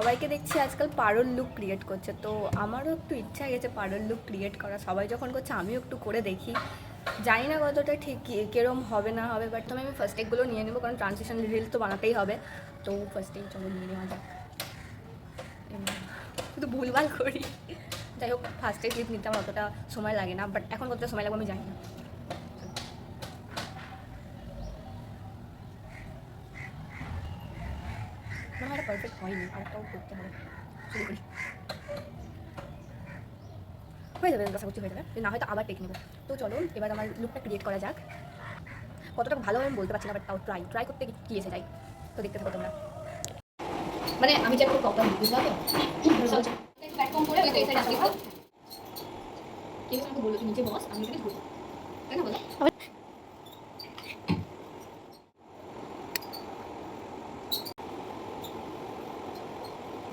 সবাইকে দেখছি আজকাল পারোর লুক ক্রিয়েট করছে, তো আমারও একটু ইচ্ছা গেছে পারোর লুক ক্রিয়েট করা। সবাই যখন করছে আমিও একটু করে দেখি, জানি না কতটা ঠিক কীরকম হবে না হবে, বাট আমি ফার্স্ট এগুলো নিয়ে নেবো, কারণ ট্রানজিশন রিল তো বানাতেই হবে। তো ফার্স্টেই চলো নিয়ে নেওয়া যাক। শুধু ভুলভাল করি, যাই হোক ফার্স্টে ক্লিপ নিতে আমার অতটা সময় লাগে না, বাট এখন কতটা সময় লাগবে আমি জানি না। মনে হয় পারফেক্ট হয়নি, আরেকটাও করতে হবে। শুরু করি, হয়ে যাবে, আশা করছি হয়ে যাবে, না হয়তো আবার টেক নেবো। তো চলো এবার আমার লুকটা ক্রিয়েট করা যাক। কতটা ভালো আমি বলতে পারছি না, বাট তাও ট্রাই করতে কি এসে যাই। তো দেখতে থাকো তোমরা। মানে আমি যে পুরো প্রবলেম বুঝলাম তো প্ল্যাটফর্ম করে ওই সাইড আসলে কেউ আমাকে বললো নিচে বস, আমি ওটাকে ধরবো, তাই না বলো?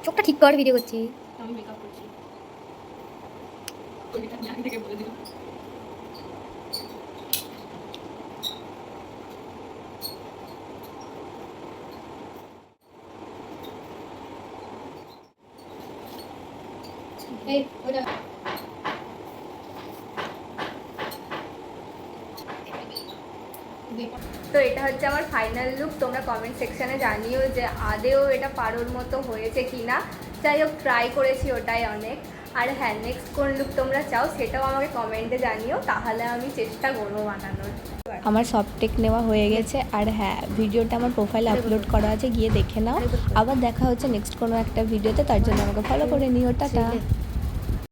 চোখটা ঠিক কর, ভিডিও করছি। আমি মেকআপ করছি, কবিতা আমি আগে থেকে বলে দিলাম। এই ওটা তো এটা হচ্ছে আমার ফাইনাল লুক। তোমরা কমেন্ট সেকশানে জানিও যে আদেও এটা পারোর মতো হয়েছে কি না। যাই হোক ট্রাই করেছি ওটাই অনেক। আর হ্যাঁ, নেক্সট কোন লুক তোমরা চাও সেটাও আমাকে কমেন্টে জানিও, তাহলে আমি চেষ্টা করবো বানানোর। আমার সব টেক নেওয়া হয়ে গেছে, আর হ্যাঁ ভিডিওটা আমার প্রোফাইলে আপলোড করা আছে, গিয়ে দেখে নাও। আবার দেখা হচ্ছে নেক্সট কোনো একটা ভিডিওতে, তার জন্য আমাকে ফলো করে নিও। টাটা।